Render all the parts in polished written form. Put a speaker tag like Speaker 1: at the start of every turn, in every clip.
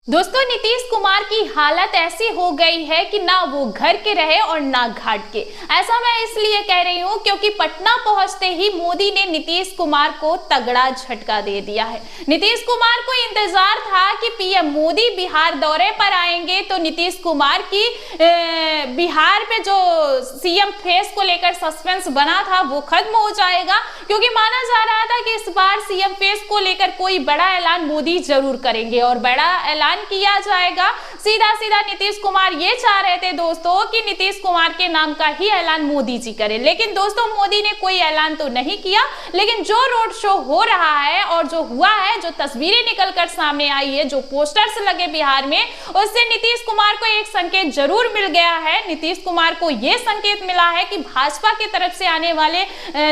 Speaker 1: दोस्तों, नीतीश कुमार की हालत ऐसी हो गई है कि ना वो घर के रहे और ना घाट के। ऐसा मैं इसलिए कह रही हूँ क्योंकि पटना पहुंचते ही मोदी ने नीतीश कुमार को तगड़ा झटका दे दिया है। नीतीश कुमार को इंतजार था कि पीएम मोदी बिहार दौरे पर आएंगे तो नीतीश कुमार की बिहार में जो सीएम फेस को लेकर सस्पेंस बना था वो खत्म हो जाएगा, क्योंकि माना जा रहा था कि इस बार सीएम फेस को लेकर कोई बड़ा ऐलान मोदी जरूर करेंगे और बड़ा ऐलान किया जाएगा। सीधा सीधा नीतीश कुमार ये चाह रहे थे दोस्तों कि नीतीश कुमार के नाम का ही ऐलान मोदी जी करें, लेकिन दोस्तों मोदी ने कोई ऐलान तो नहीं किया। लेकिन जो रोड शो हो रहा है और जो हुआ है, जो तस्वीरें निकलकर सामने आई है, जो पोस्टर्स लगे बिहार में, उससे नीतीश कुमार को एक संकेत जरूर मिल गया है। नीतीश कुमार को यह संकेत मिला है कि भाजपा की तरफ से आने वाले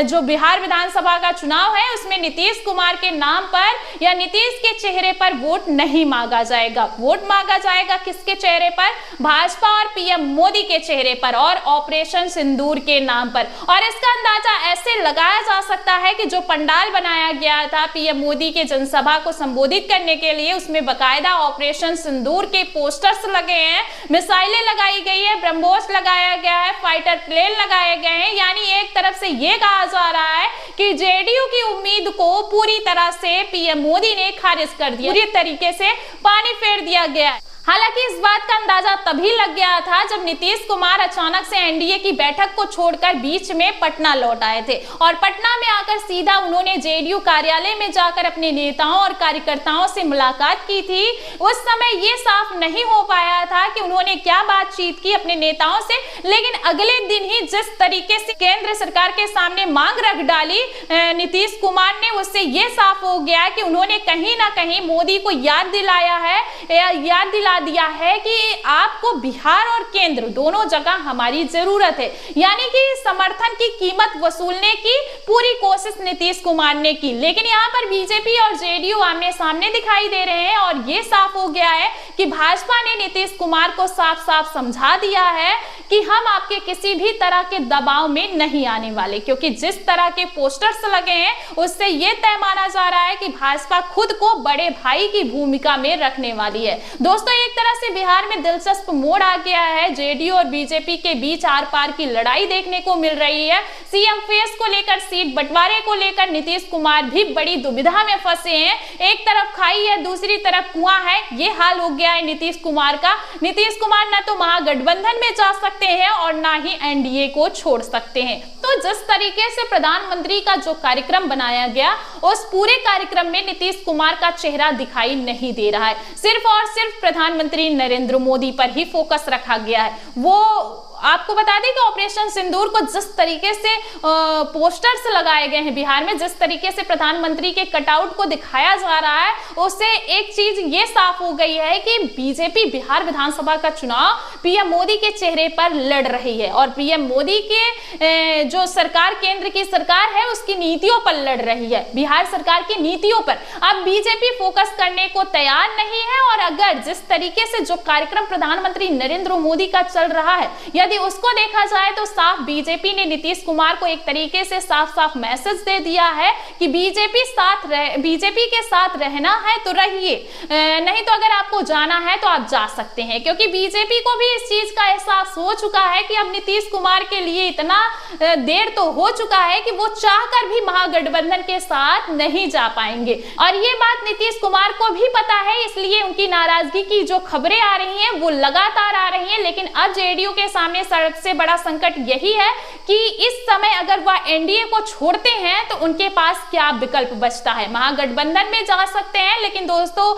Speaker 1: जो बिहार विधानसभा का चुनाव है उसमें नीतीश कुमार के नाम पर या नीतीश के चेहरे पर वोट नहीं मांगा जाएगा। वोट मांगा जाएगा किसके चेहरे पर? भाजपा और पीएम मोदी के चेहरे पर और ऑपरेशन सिंदूर के नाम पर। और इसका अंदाजा ऐसे लगाया जा सकता है कि जो पंडाल बनाया गया था पीएम मोदी के जनसभा को संबोधित करने के लिए, उसमें बकायदा ऑपरेशन सिंदूर के पोस्टर्स लगे हैं, मिसाइलें लगाई गई है, ब्रह्मोस लगाया गया है, फाइटर प्लेन लगाए गए हैं। यानी एक तरफ से यह कहा जा रहा है कि जेडीयू की उम्मीद को पूरी तरह से पीएम मोदी ने खारिज कर दिया, पूरी तरीके से पानी फेर दिया गया है। हालांकि इस बात का अंदाजा तभी लग गया था जब नीतीश कुमार अचानक से एनडीए की बैठक को छोड़कर बीच में पटना लौट आए थे और पटना में आकर सीधा उन्होंने जेडीयू कार्यालय में जाकर अपने नेताओं और कार्यकर्ताओं से मुलाकात की थी। उस समय ये साफ नहीं हो पाया था कि उन्होंने क्या बातचीत की अपने नेताओं से, लेकिन अगले दिन ही जिस तरीके से केंद्र सरकार के सामने मांग रख डाली नीतीश कुमार ने, उससे ये साफ हो गया कि उन्होंने कहीं ना कहीं मोदी को याद दिला दिया है कि आपको बिहार और केंद्र दोनों जगह हमारी जरूरत है। यानी कि समर्थन की कीमत वसूलने की पूरी कोशिश नीतीश कुमार ने की। लेकिन यहाँ पर बीजेपी और जेडीयू आमने सामने दिखाई दे रहे हैं और ये साफ हो गया है कि भाजपा ने नीतीश कुमार को साफ साफ समझा दिया है कि हम आपके किसी भी तरह के दबाव में नहीं आने वाले, क्योंकि जिस तरह के पोस्टर्स लगे हैं उससे यह तय माना जा रहा है कि भाजपा खुद को बड़े भाई की भूमिका में रखने वाली है। दोस्तों, एक तरह से बिहार में दिलचस्प मोड़ आ गया है। जेडीयू और बीजेपी के बीच आर पार की लड़ाई देखने को मिल रही है। सीएम फेस को लेकर, सीट बंटवारे को लेकर नीतीश कुमार भी बड़ी दुविधा में फंसे हैं। एक तरफ खाई है, दूसरी तरफ कुआं है, ये हाल हो गया है नीतीश कुमार का। नीतीश कुमार ना तो महागठबंधन में जा सकते हैं और ना ही एनडीए को छोड़ सकते हैं। तो जिस तरीके से प्रधानमंत्री का जो कार्यक्रम बनाया गया, उस पूरे कार्यक्रम में नीतीश कुमार का चेहरा दिखाई नहीं दे रहा है। सिर्फ और सिर्फ प्रधानमंत्री नरेंद्र मोदी पर ही फोकस रखा गया है। वो आपको बता दें कि ऑपरेशन सिंदूर को जिस तरीके से पोस्टर्स लगाए गए हैं बिहार में, जिस तरीके से प्रधानमंत्री के कटआउट को दिखाया जा रहा है, उससे एक चीज ये साफ हो गई है कि बीजेपी बिहार विधानसभा का चुनाव पीएम मोदी के चेहरे पर लड़ रही है और पीएम मोदी के जो सरकार, केंद्र की सरकार है, उसकी नीतियों पर लड़ रही है, बिहार सरकार की नीतियों पर। अब बीजेपी फोकस करने को तैयार नहीं है और अगर जिस तरीके से जो कार्यक्रम प्रधानमंत्री नरेंद्र मोदी का चल रहा है, यदि उसको देखा जाए तो साफ बीजेपी ने नीतीश कुमार को एक तरीके से साफ साफ मैसेज दे दिया है कि बीजेपी के साथ रहना है तो रहिए, नहीं तो अगर आपको जाना है तो आप जा सकते हैं। क्योंकि बीजेपी को भी इस चीज का एहसास हो चुका है कि अब नीतीश कुमार के लिए इतना देर तो हो चुका है कि वो चाहकर भी महागठबंधन के साथ नहीं जा पाएंगे और ये बात नीतीश कुमार को भी पता है। इसलिए उनकी नाराजगी की जो खबरें आ रही हैं वो लगातार आ रही हैं। लेकिन अब जेडीयू के सामने सबसे बड़ा संकट यही है कि इस समय अगर वह एनडीए को छोड़ते हैं तो उनके पास क्या विकल्प बचता है। महागठबंधन में जा सकते हैं, लेकिन दोस्तों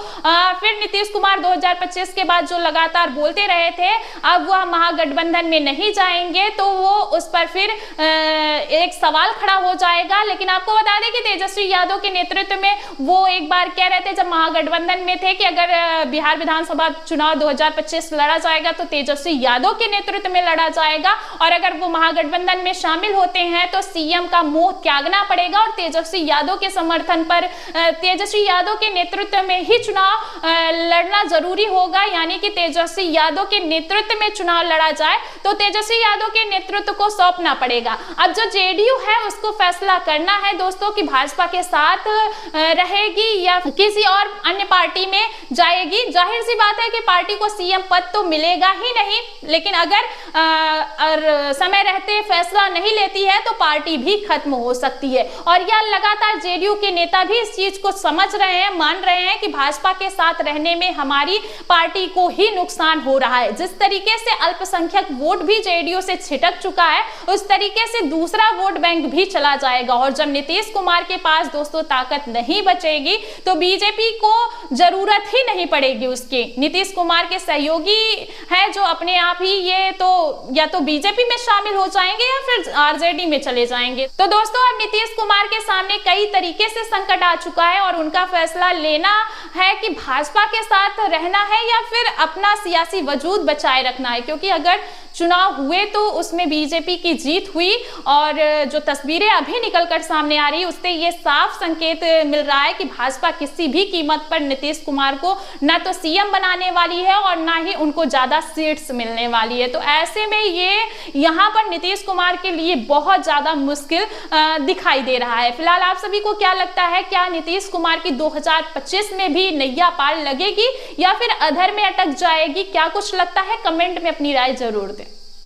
Speaker 1: फिर नीतीश कुमार 2025 के बाद जो लगातार बोलते रहे थे, अब वह महागठबंधन में नहीं जाएंगे तो वो उस पर फिर एक सवाल खड़ा हो जाएगा। लेकिन आपको बता दें कि तेजस्वी यादव के नेतृत्व में वो एक बार कह रहे थे जब महागठबंधन में थे कि अगर बिहार विधानसभा चुनाव 2025 लड़ा जाएगा तो तेजस्वी यादव के नेतृत्व में लड़ा जाएगा और अगर वो महागठबंधन में शामिल होते हैं तो सीएम का मोह त्यागना पड़ेगा और तेजस्वी यादव के समर्थन पर, तेजस्वी यादव के नेतृत्व में ही चुनाव लड़ना जरूरी होगा। यानी कि तेजस्वी यादव के नेतृत्व में चुनाव लड़ा जाए तो तेजस्वी यादव के नेतृत्व को सौंपना पड़ेगा। अब जो जेडीयू है उसको फैसला करना है दोस्तों कि भाजपा के साथ रहेगी या किसी और अन्य पार्टी में जाएगी। रहेगी। जाहिर सी बात है कि पार्टी को सीएम पद तो मिलेगा ही नहीं, लेकिन अगर समय रहते फैसला नहीं लेती है तो पार्टी भी खत्म हो सकती है। और यह लगातार जेडीयू के नेता भी इस चीज को समझ रहे हैं, मान रहे हैं कि भाजपा के साथ रहने में हमारी पार्टी को ही नुकसान हो रहा है। जिस तरीके से अल्पसंख्यक वोट भी जेडीयू से छिटक चुका है, उस तरीके से दूसरा वोट बैंक भी चला जाएगा। और जब नीतीश कुमार के पास दोस्तों ताकत नहीं बचेगी तो बीजेपी को जरूरत ही नहीं पड़ेगी उसकी। नीतीश कुमार के सहयोगी हैं जो अपने आप ही ये तो या तो बीजेपी में शामिल हो जाएंगे या फिर आरजेडी में चले जाएंगे। तो दोस्तों अब नीतीश कुमार के सामने कई तरीके से संकट आ चुका है और उनका फैसला लेना है कि भाजपा के साथ रहना है या फिर अपना सियासी वजूद बचाए रखना है। क्योंकि अगर चुनाव हुए तो उसमें बीजेपी की जीत हुई और जो तस्वीरें अभी निकलकर सामने आ रही है उससे ये साफ संकेत मिल रहा है कि भाजपा किसी भी कीमत पर नीतीश कुमार को ना तो सीएम बनाने वाली है और ना ही उनको ज्यादा सीट्स मिलने वाली है। तो ऐसे में ये यहाँ पर नीतीश कुमार के लिए बहुत ज्यादा मुश्किल दिखाई दे रहा है। फिलहाल आप सभी को क्या लगता है, क्या नीतीश कुमार की 2025 में भी नैया पार लगेगी या फिर अधर में अटक जाएगी? क्या कुछ लगता है, कमेंट में अपनी राय जरूर दें।